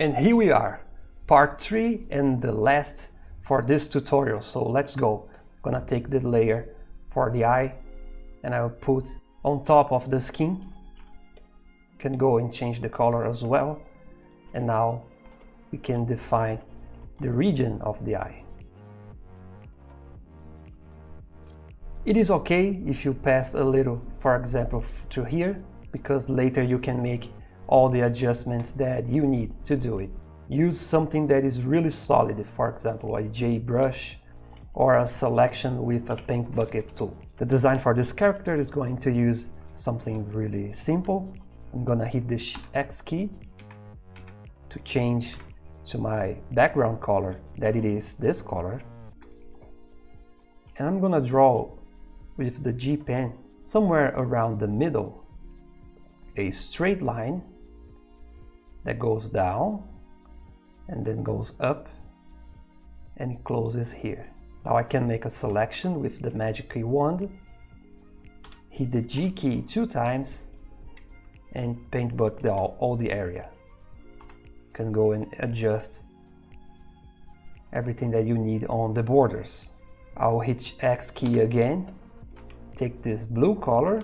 And here we are, part 3 and the last for this tutorial. So let's go. I'm gonna take the layer for the eye and I will put on top of the skin. You can go and change the color as well. And now we can define the region of the eye. It is okay if you pass a little, for example, to here, because later you can make all the adjustments that you need to do it. Use something that is really solid, for example, a J brush or a selection with a paint bucket tool. The design for this character is going to use something really simple. I'm gonna hit the X key to change to my background color, that it is this color. And I'm gonna draw with the G pen somewhere around the middle a straight line that goes down and then goes up and it closes here. Now I can make a selection with the magic key wand, hit the G key 2 times and paint bucket all the area. You can go and adjust everything that you need on the borders. I'll hit X key again, take this blue color,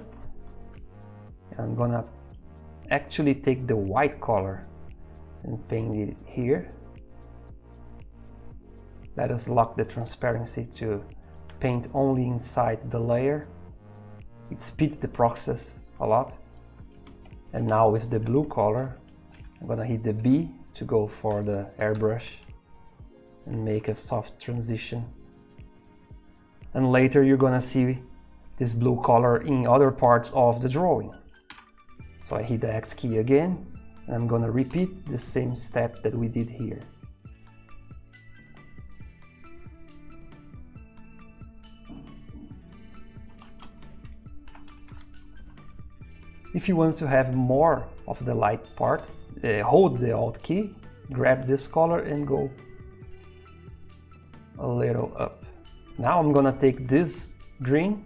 and I'm gonna actually take the white color and paint it here. Let us lock the transparency to paint only inside the layer. It speeds the process a lot. And now with the blue color, I'm gonna hit the B to go for the airbrush and make a soft transition. And later you're gonna see this blue color in other parts of the drawing. So I hit the X key again, and I'm gonna repeat the same step that we did here. If you want to have more of the light part, hold the Alt key, grab this color and go a little up. Now I'm gonna take this green,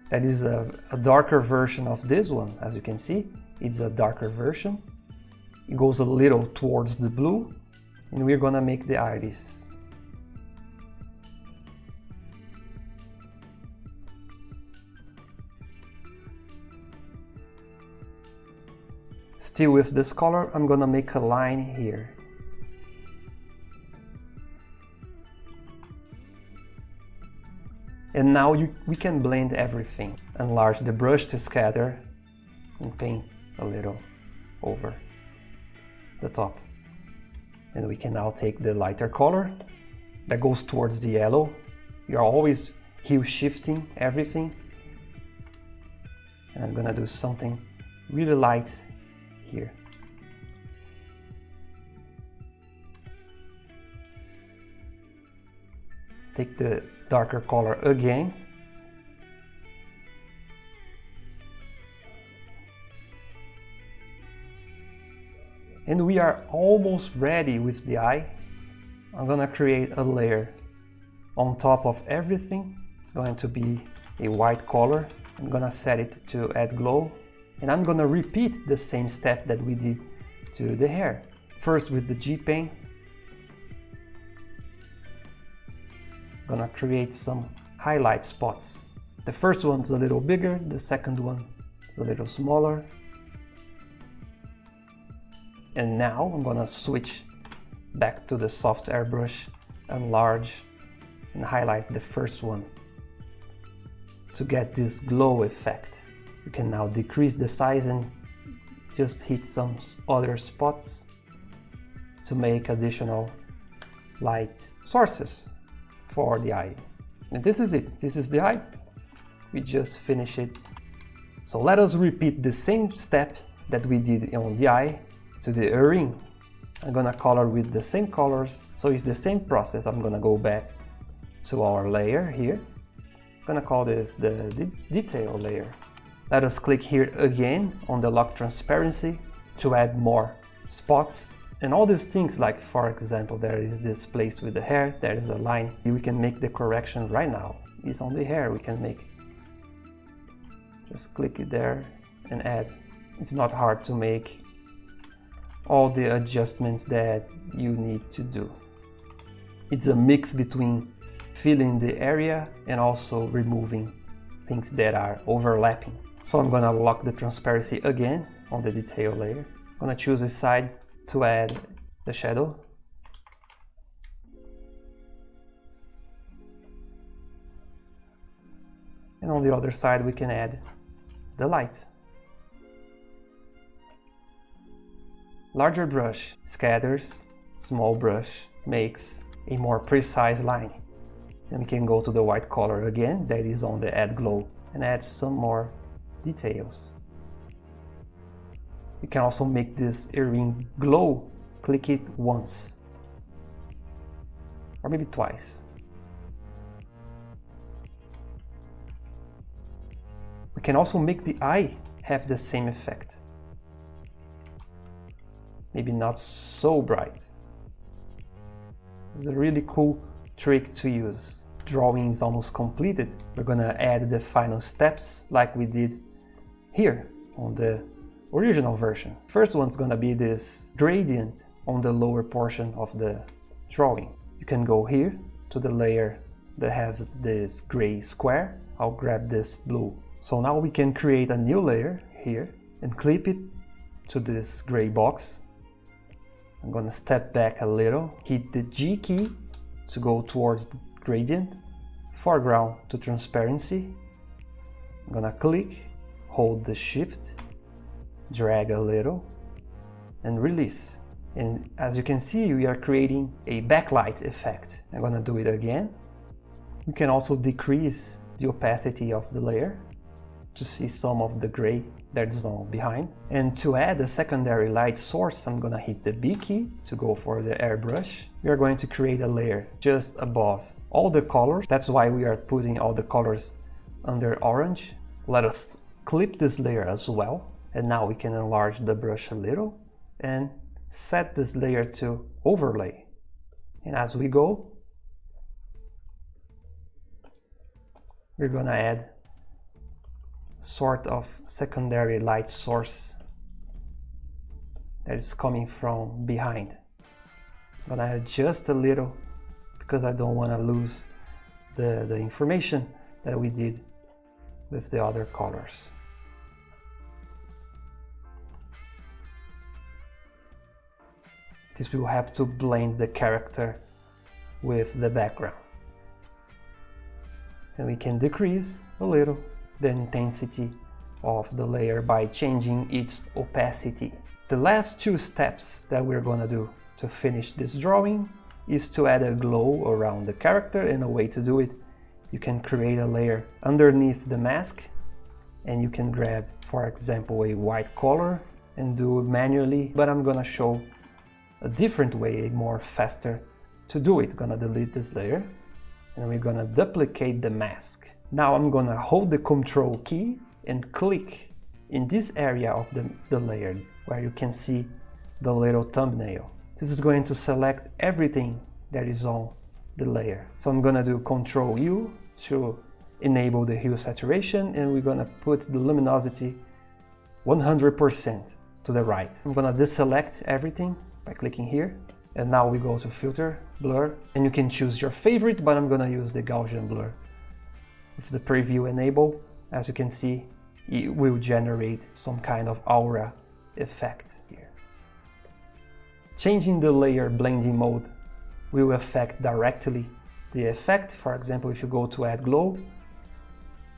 that is a darker version of this one, as you can see. It's a darker version. It goes a little towards the blue, and we're gonna make the iris. Still with this color, I'm gonna make a line here. And now we can blend everything. Enlarge the brush to scatter and paint a little over the top. And we can now take the lighter color that goes towards the yellow. You're always hue shifting everything. And I'm gonna do something really light here. Take the darker color again. And we are almost ready with the eye. I'm gonna create a layer on top of everything. It's going to be a white color. I'm gonna set it to add glow. And I'm gonna repeat the same step that we did to the hair. First with the G pen. I'm gonna create some highlight spots. The first one's a little bigger, the second one is a little smaller. And now I'm gonna switch back to the soft airbrush, enlarge and highlight the first one to get this glow effect. You can now decrease the size and just hit some other spots to make additional light sources for the eye. And this is it. This is the eye. We just finished it. So let us repeat the same step that we did on the eye to the earring. I'm gonna color with the same colors, so it's the same process. I'm gonna go back to our layer here. I'm gonna call this the detail layer. Let us click here again on the lock transparency to add more spots. And all these things, like for example, there is this place with the hair, there is a line. We can make the correction right now. It's on the hair, we can make. Just click it there and add. It's not hard to make. all the adjustments that you need to do. It's a mix between filling the area and also removing things that are overlapping. So I'm gonna lock the transparency again on the detail layer. I'm gonna choose a side to add the shadow. And on the other side we can add the light. Larger brush scatters, small brush makes a more precise line. Then we can go to the white color again, that is on the add glow, and add some more details. You can also make this earring glow. Click it once, or maybe twice. We can also make the eye have the same effect. Maybe not so bright. It's a really cool trick to use. Drawing is almost completed. We're gonna add the final steps like we did here on the original version. First one's gonna be this gradient on the lower portion of the drawing. You can go here to the layer that has this gray square. I'll grab this blue. So now we can create a new layer here and clip it to this gray box. I'm gonna step back a little, hit the G key to go towards the gradient, foreground to transparency. I'm gonna click, hold the shift, drag a little, and release. And as you can see, we are creating a backlight effect. I'm gonna do it again. We can also decrease the opacity of the layer to see some of the gray that's on behind. And to add a secondary light source, I'm gonna hit the B key to go for the airbrush. We are going to create a layer just above all the colors. That's why we are putting all the colors under orange. Let us clip this layer as well. And now we can enlarge the brush a little and set this layer to overlay. And as we go, we're gonna add sort of secondary light source that is coming from behind. I'm gonna add just a little because I don't want to lose the information that we did with the other colors. This will have to blend the character with the background. And we can decrease a little the intensity of the layer by changing its opacity. The last two steps that we're gonna do to finish this drawing is to add a glow around the character, and a way to do it, you can create a layer underneath the mask and you can grab, for example, a white color and do it manually, but I'm gonna show a different way, a more faster to do it. I'm gonna delete this layer and we're gonna duplicate the mask. Now I'm gonna hold the Control key and click in this area of the layer where you can see the little thumbnail. This is going to select everything that is on the layer. So I'm gonna do Control U to enable the hue saturation, and we're gonna put the luminosity 100% to the right. I'm gonna deselect everything by clicking here. And now we go to Filter, Blur, and you can choose your favorite, but I'm gonna use the Gaussian blur. With the preview enabled, as you can see, it will generate some kind of aura effect here. Changing the layer blending mode will affect directly the effect. For example, if you go to Add Glow,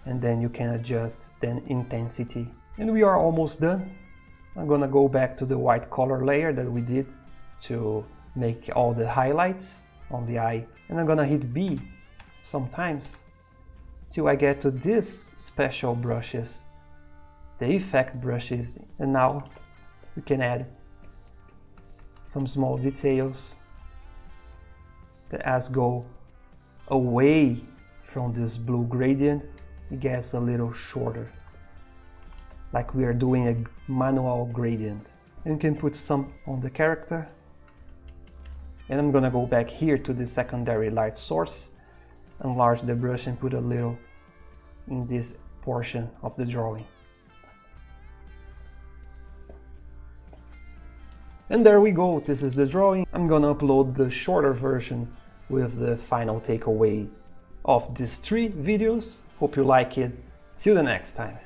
and then you can adjust the intensity. And we are almost done. I'm gonna go back to the white color layer that we did to make all the highlights on the eye. And I'm gonna hit B sometimes till I get to these special brushes, the effect brushes. And now we can add some small details that as go away from this blue gradient, it gets a little shorter, like we are doing a manual gradient. And you can put some on the character. And I'm gonna go back here to the secondary light source, enlarge the brush and put a little in this portion of the drawing. And there we go, this is the drawing. I'm gonna upload the shorter version with the final takeaway of these 3 videos. Hope you like it. See you the next time.